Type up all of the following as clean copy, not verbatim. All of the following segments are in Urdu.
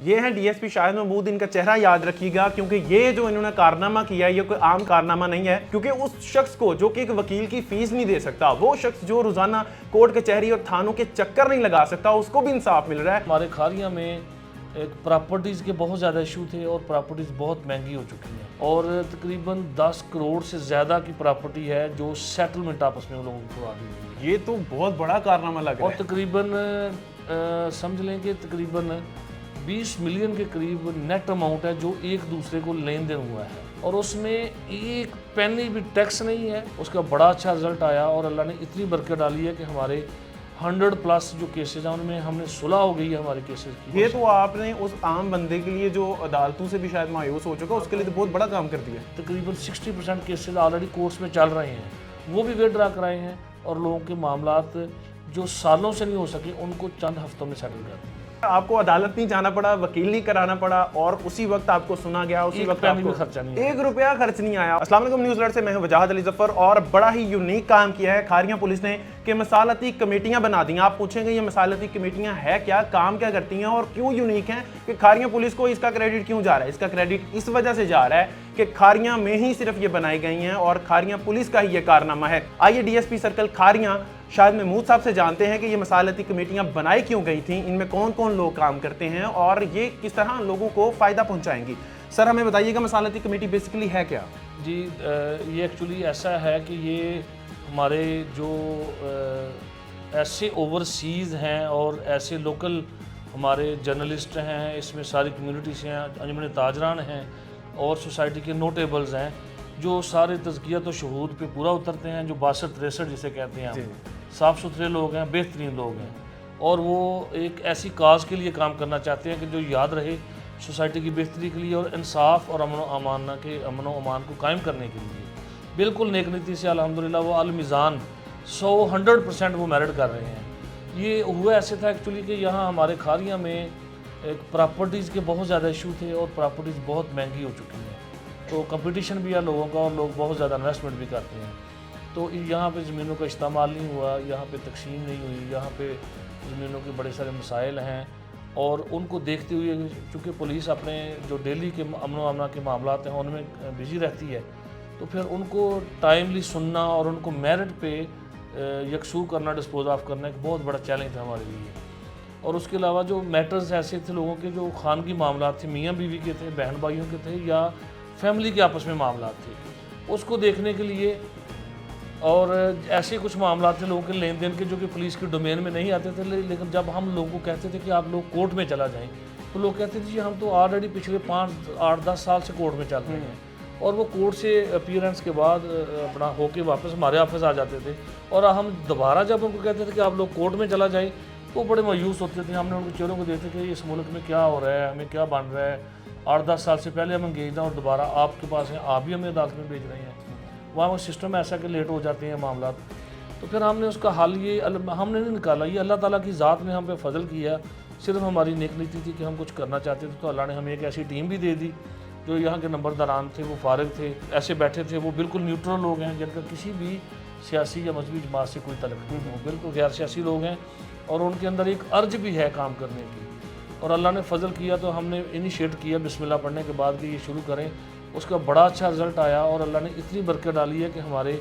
یہ ہے ڈی ایس پی شاہد محمود. ان کا چہرہ یاد رکھیے گا کیونکہ یہ جو انہوں نے کارنامہ کیا ہے یہ کوئی عام کارنامہ نہیں ہے, کیونکہ اس شخص کو جو کہ ایک وکیل کی فیس نہیں دے سکتا, وہ شخص جو روزانہ کورٹ کچہری اور تھانوں کے چکر نہیں لگا سکتا, اس کو بھی انصاف مل رہا ہے. ہمارے کھاریاں میں ایک پراپرٹیز کے بہت زیادہ ایشو تھے اور پراپرٹیز بہت مہنگی ہو چکی ہیں, اور تقریباً 10 کروڑ سے زیادہ کی پراپرٹی ہے جو سیٹلمنٹ آپس میں لوگوں کو آ گئی. یہ تو بہت بڑا کارنامہ لگ رہا ہے. اور تقریباً سمجھ لیں کہ تقریباً 20 ملین کے قریب نیٹ اماؤنٹ ہے جو ایک دوسرے کو لین دین ہوا ہے, اور اس میں ایک پینی بھی ٹیکس نہیں ہے. اس کا بڑا اچھا رزلٹ آیا اور اللہ نے اتنی برکت ڈالی ہے کہ ہمارے 100+ جو کیسز ہیں ان میں ہم نے صلح ہو گئی ہے ہمارے کیسز کی. یہ تو آپ نے اس عام بندے کے لیے جو عدالتوں سے بھی شاید مایوس ہو چکا, اس کے لیے تو بہت بڑا کام کر دیا. تقریباً 60% کیسز آلریڈی کورٹس میں چل رہے ہیں, وہ بھی ویڈرا کرائے ہیں, اور لوگوں کے معاملات جو سالوں سے نہیں ہو سکے ان کو چند ہفتوں میں سیٹل کر دیا. آپ کو عدالت نہیں جانا پڑا, وکیل نہیں کرانا پڑا, اور اسی وقت آپ کو سنا گیا, اسی وقت آپ کو خرچہ نہیں, 1 روپیہ خرچ نہیں آیا. السلام علیکم نیوز الرٹ سے میں ہوں وجاہت علی ظفر, اور بڑا ہی یونیک کام کیا ہے کھاریاں پولیس نے کہ مصالحتی کمیٹیاں بنا دی ہیں. آپ پوچھیں گے یہ مصالحتی کمیٹیاں ہے کیا, کام کیا کرتی ہیں اور کیوں یونیک ہیں, کہ کھاریاں پولیس کو اس کا کریڈٹ کیوں جا رہا ہے؟ اس کا کریڈٹ اس وجہ سے جا رہا ہے کہ کھاریاں میں ہی صرف یہ بنائی گئی ہیں اور کھاریاں پولیس کا ہی یہ کارنامہ ہے. آئیے D S P circle Kharian Shahid Mahmood صاحب سے جانتے ہیں کہ یہ مصالحتی کمیٹیاں بنائی کیوں گئی تھیں, ان میں کون کون لوگ کام کرتے ہیں اور یہ کس طرح لوگوں کو فائدہ پہنچائیں گی. سر ہمیں بتائیے گا مصالحتی کمیٹی بیسیکلی ہے کیا؟ جی یہ ایکچولی ایسا ہے کہ یہ ہمارے جو ایسے اوورسیز ہیں اور ایسے لوکل ہمارے جرنلسٹ ہیں, اس میں ساری کمیونٹیز ہیں, انجمن تاجران ہیں اور سوسائٹی کے نوٹیبلز ہیں, جو سارے تزکیت و شہود پہ پورا اترتے ہیں, جو 62-63 جسے کہتے ہیں ہم, صاف ستھرے لوگ ہیں, بہترین لوگ ہیں, اور وہ ایک ایسی کاز کے لیے کام کرنا چاہتے ہیں کہ جو یاد رہے سوسائٹی کی بہتری کے لیے اور انصاف اور امن و امان کو قائم کرنے کے لیے. بالکل نیک نیتی سے الحمدللہ وہ المیزان 100% وہ میرٹ کر رہے ہیں. یہ ہوا ایسے تھا ایکچولی کہ یہاں ہمارے کھاریاں میں ایک پراپرٹیز کے بہت زیادہ ایشو تھے اور پراپرٹیز بہت مہنگی ہو چکی ہیں, تو کمپٹیشن بھی ہے لوگوں کا اور لوگ بہت زیادہ انویسٹمنٹ بھی کرتے ہیں. تو یہاں پہ زمینوں کا استعمال نہیں ہوا, یہاں پہ تقسیم نہیں ہوئی, یہاں پہ زمینوں کے بڑے سارے مسائل ہیں, اور ان کو دیکھتے ہوئے چونکہ پولیس اپنے جو ڈیلی کے امن و امن کے معاملات ہیں ان میں بزی رہتی ہے, تو پھر ان کو ٹائملی سننا اور ان کو میرٹ پہ یکسو کرنا, ڈسپوز آف کرنا ایک بہت بڑا چیلنج تھا ہمارے لیے. اور اس کے علاوہ جو میٹرز ایسے تھے لوگوں کے جو خانگی معاملات تھے, میاں بیوی کے تھے, بہن بھائیوں کے تھے, یا فیملی کے آپس میں معاملات تھے, اس کو دیکھنے کے لیے, اور ایسے کچھ معاملات تھے لوگوں کے لین دین کے جو کہ پولیس کے ڈومین میں نہیں آتے تھے, لیکن جب ہم لوگوں کو کہتے تھے کہ آپ لوگ کورٹ میں چلا جائیں تو لوگ کہتے تھے جی ہم تو آلریڈی پچھلے 5-8-10 سال سے کورٹ میں چل رہے ہیں, اور وہ کورٹ سے اپیئرنس کے بعد اپنا ہو کے واپس ہمارے آفس آ جاتے تھے, اور ہم دوبارہ جب ان کو کہتے تھے کہ آپ لوگ کورٹ میں چلا جائیں تو وہ بڑے مایوس ہوتے تھے. ہم نے ان کے چہروں کو دیکھتے کہ اس ملک میں کیا ہو رہا ہے, ہمیں کیا بن رہا ہے, 8-10 سال سے پہلے ہم انگیج ہیں اور دوبارہ آپ کے پاس ہیں, آپ بھی ہمیں عدالت میں بھیج رہے ہیں. وہاں وہ سسٹم ایسا کہ لیٹ ہو جاتے ہیں معاملات. تو پھر ہم نے اس کا حل یہ ہم نے نہیں نکالا, یہ اللہ تعالیٰ کی ذات نے ہم پہ فضل کیا, صرف ہماری نیک نیتی تھی کہ ہم کچھ کرنا چاہتے تھے, تو اللہ نے ہمیں ایک ایسی ٹیم بھی دے دی جو یہاں کے نمبرداران تھے, وہ فارغ تھے, ایسے بیٹھے تھے, وہ بالکل نیوٹرل لوگ ہیں جن کا کسی بھی سیاسی یا مذہبی جماعت سے کوئی تعلق نہیں ہو, بالکل غیر سیاسی لوگ ہیں, اور ان کے اندر ایک ارج بھی ہے کام کرنے کی. اور اللہ نے فضل کیا تو ہم نے انیشیٹ کیا بسم اللہ پڑھنے کے بعد کہ یہ شروع کریں. اس کا بڑا اچھا رزلٹ آیا اور اللہ نے اتنی برکت ڈالی ہے کہ ہمارے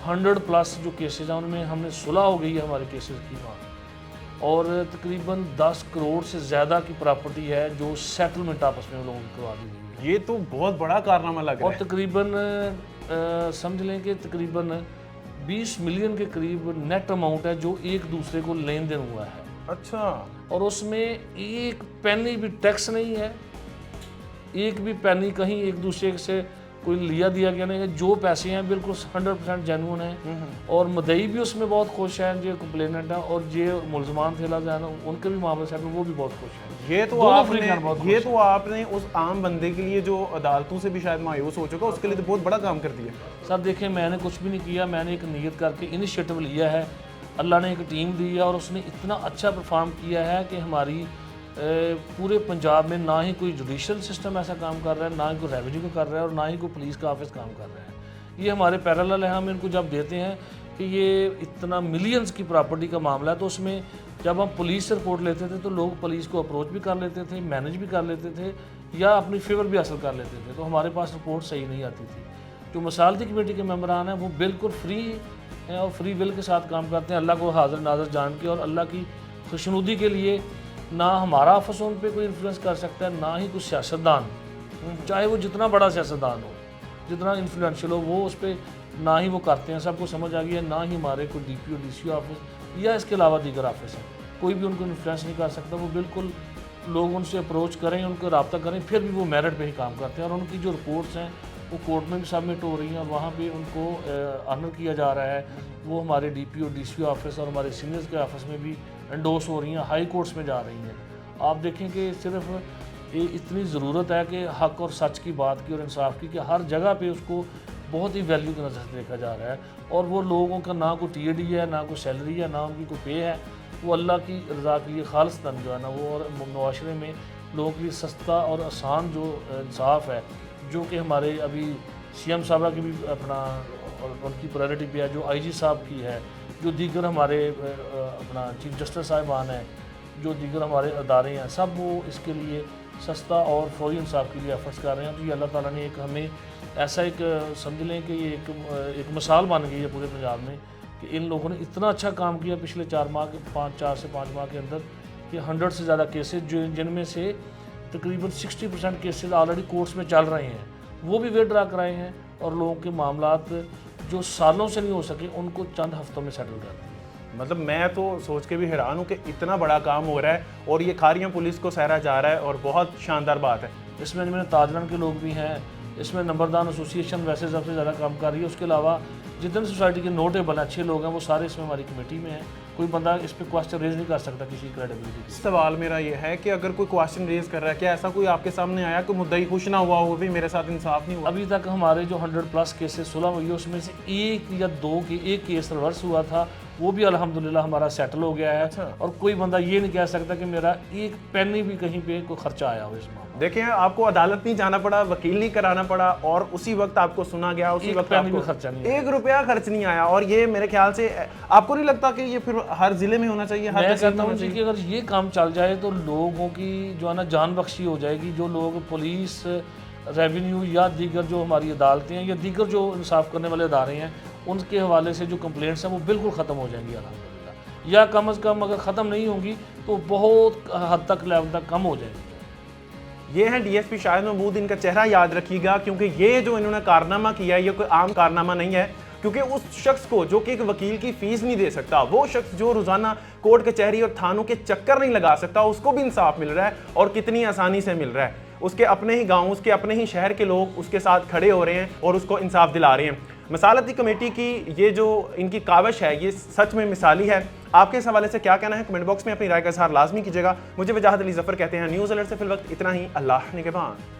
100+ جو کیسز ہیں ان میں ہم نے صلح ہو گئی ہے ہمارے کیسز کی وہاں, اور تقریباً 10 کروڑ سے زیادہ کی پراپرٹی ہے جو سیٹلمنٹ آپس میں لوگوں کو کروا دی گئی ہے. یہ تو بہت بڑا کارنامہ لگ رہا ہے. اور تقریباً سمجھ لیں کہ تقریباً 20 ملین کے قریب نیٹ اماؤنٹ ہے جو ایک دوسرے کو لین دین ہوا ہے. اچھا. اور اس میں ایک پینی بھی ٹیکس نہیں ہے, ایک بھی پینی کہیں ایک دوسرے سے کوئی لیا دیا گیا نہیں ہے. جو پیسے ہیں بالکل 100% جینون ہیں, اور مدعی بھی اس میں بہت خوش ہیں جو کمپلیننٹ ہیں, اور جو ملزمان تھے ان کے بھی معاملے سے وہ بھی بہت خوش ہیں. یہ تو آپ نے اس عام بندے کے لیے جو عدالتوں سے بھی شاید مایوس ہو چکا, اس کے لیے تو بہت بڑا کام کر دیا. سر دیکھیں میں نے کچھ بھی نہیں کیا, میں نے ایک نیت کر کے انیشیٹو لیا ہے, اللہ نے ایک ٹیم دی ہے اور اس نے اتنا اچھا پرفارم کیا ہے کہ ہماری پورے پنجاب میں نہ ہی کوئی جوڈیشل سسٹم ایسا کام کر رہا ہے, نہ ہی کوئی ریونیو کا کر رہا ہے, اور نہ ہی کوئی پولیس کا آفس کام کر رہا ہے. یہ ہمارے پیرالل ہے, ہم ان کو جب دیتے ہیں کہ یہ اتنا ملینز کی پراپرٹی کا معاملہ ہے، تو اس میں جب ہم پولیس سے رپورٹ لیتے تھے تو لوگ پولیس کو اپروچ بھی کر لیتے تھے، مینج بھی کر لیتے تھے یا اپنی فیور بھی حاصل کر لیتے تھے، تو ہمارے پاس رپورٹ صحیح نہیں آتی تھی۔ جو مصالحتی کمیٹی کے ممبران ہیں وہ بالکل فری ہیں اور فری ول کے ساتھ کام کرتے ہیں، اللہ کو حاضر ناظر جان کے، اور اللہ کی خوشنودی کے لیے نہ ہمارا آفس ان پہ کوئی انفلوئنس کر سکتا ہے، نہ ہی کوئی سیاستدان، چاہے وہ جتنا بڑا سیاستدان ہو، جتنا انفلوئنشل ہو، وہ اس پہ نہ ہی وہ کرتے ہیں۔ سب کو سمجھ آ گئی ہے، نہ ہی ہمارے کوئی D P O D C O office یا اس کے علاوہ دیگر آفس ہیں، کوئی بھی ان کو انفلوئنس نہیں کر سکتا۔ وہ بالکل لوگ ان سے اپروچ کریں، ان کو رابطہ کریں، پھر بھی وہ میرٹ پہ ہی کام کرتے ہیں، اور ان کی جو رپورٹس ہیں وہ کورٹ میں بھی سبمٹ ہو رہی ہیں، اور وہاں پہ ان کو آنر کیا جا رہا ہے۔ وہ ہمارے D P O D C O office اور ہمارے سینئرز کے آفس میں بھی انڈورس ہو رہی ہیں، ہائی کورٹس میں جا رہی ہیں۔ آپ دیکھیں کہ صرف یہ اتنی ضرورت ہے کہ حق اور سچ کی بات کی اور انصاف کی، کہ ہر جگہ پہ اس کو بہت ہی ویلیو کی نظر سے دیکھا جا رہا ہے، اور وہ لوگوں کا نہ کوئی ٹی اے ڈی ہے، نہ کوئی سیلری ہے، نہ ان کی کوئی پے ہے، وہ اللہ کی رضا کے لیے خالصتاً جو ہے نا وہ، اور معاشرے میں لوگوں کے لیے سستا اور آسان جو انصاف ہے، جو کہ ہمارے ابھی سی ایم صاحبہ کی بھی اپنا ان کی پرائرٹی پہ ہے، جو آئی جی صاحب کی ہے، جو دیگر ہمارے اپنا چیف جسٹس صاحبان ہیں، جو دیگر ہمارے ادارے ہیں، سب وہ اس کے لیے سستا اور فوری انصاف کے لیے ایفرٹس کر رہے ہیں۔ تو یہ اللہ تعالیٰ نے ایک ہمیں ایسا ایک سمجھ لیں کہ یہ ایک مثال بن گئی ہے پورے پنجاب میں، کہ ان لوگوں نے اتنا اچھا کام کیا پچھلے 4 سے 5 ماہ کے اندر، کہ 100 سے زیادہ کیسز جن میں سے تقریباً 60% کیسز آلریڈی کورٹس میں چل رہے ہیں، وہ بھی ویڈرا کرائے ہیں، اور لوگوں کے معاملات جو سالوں سے نہیں ہو سکے ان کو چند ہفتوں میں سیٹل کر دیا۔ مطلب میں تو سوچ کے بھی حیران ہوں کہ اتنا بڑا کام ہو رہا ہے اور یہ کھاریاں پولیس کو سہرا جا رہا ہے، اور بہت شاندار بات ہے۔ اس میں تاجران کے لوگ بھی ہیں، اس میں نمبردان ایسوسی ایشن ویسے سب سے زیادہ کام کر رہی ہے، اس کے علاوہ جتنے سوسائٹی کے نوٹیبل اچھے لوگ ہیں وہ سارے اس میں ہماری کمیٹی میں ہیں۔ کوئی بندہ اس پہ کوسچن ریز نہیں کر سکتا کسی کریڈیبلٹی کی۔ سوال میرا یہ ہے کہ اگر کوئی کوسچن ریز کر رہا ہے، کیا ایسا کوئی آپ کے سامنے آیا کہ مدعی خوش نہ ہوا ہو بھی میرے ساتھ انصاف نہیں ہوا؟ ابھی تک ہمارے جو 100+ کیسز صلح ہوئی ہے، اس میں سے ایک یا دو ایک کیس ریورس ہوا تھا، وہ بھی الحمدللہ ہمارا سیٹل ہو گیا ہے، اور کوئی بندہ یہ نہیں کہہ سکتا کہ میرا ایک پینی بھی کہیں پہ کوئی خرچہ آیا ہو اس معاملے۔ دیکھیں، آپ کو عدالت نہیں جانا پڑا، وکیل نہیں کرانا پڑا، اور اسی وقت آپ کو سنا گیا، اسی وقت آپ کو خرچہ نہیں، 1 روپیہ خرچ نہیں آیا۔ اور یہ میرے خیال سے آپ کو نہیں لگتا کہ یہ پھر ہر ضلع میں ہونا چاہیے؟ میں کہتا ہوں کہ اگر یہ کام چل جائے تو لوگوں کی جو ہے نا جان بخشی ہو جائے گی۔ جو لوگ پولیس، ریونیو یا دیگر جو ہماری عدالتیں ہیں یا دیگر جو انصاف کرنے والے ادارے ہیں، ان کے حوالے سے جو کمپلینٹس ہیں وہ بالکل ختم ہو جائیں گی الحمدللہ، یا کم از کم اگر ختم نہیں ہوں گی تو بہت حد تک لیول تک کم ہو جائیں گی۔ یہ ہے ڈی ایس پی شاہد محمود، ان کا چہرہ یاد رکھیے گا، کیونکہ یہ جو انہوں نے کارنامہ کیا ہے یہ کوئی عام کارنامہ نہیں ہے، کیونکہ اس شخص کو جو کہ ایک وکیل کی فیس نہیں دے سکتا، وہ شخص جو روزانہ کورٹ کچہری اور تھانوں کے چکر نہیں لگا سکتا، اس کو بھی انصاف مل رہا ہے، اور کتنی آسانی سے مل رہا ہے۔ اس کے اپنے ہی گاؤں، اس کے اپنے ہی شہر کے لوگ اس کے ساتھ کھڑے ہو رہے ہیں اور اس کو انصاف دلا رہے ہیں۔ مصالحتی کمیٹی کی یہ جو ان کی کاوش ہے یہ سچ میں مثالی ہے۔ آپ کے اس حوالے سے کیا کہنا ہے؟ کمنٹ باکس میں اپنی رائے کا اظہار لازمی کیجیے گا۔ مجھے وجاہت علی ظفر کہتے ہیں، نیوز الرٹ سے فی الوقت اتنا ہی۔ اللہ نگہبان۔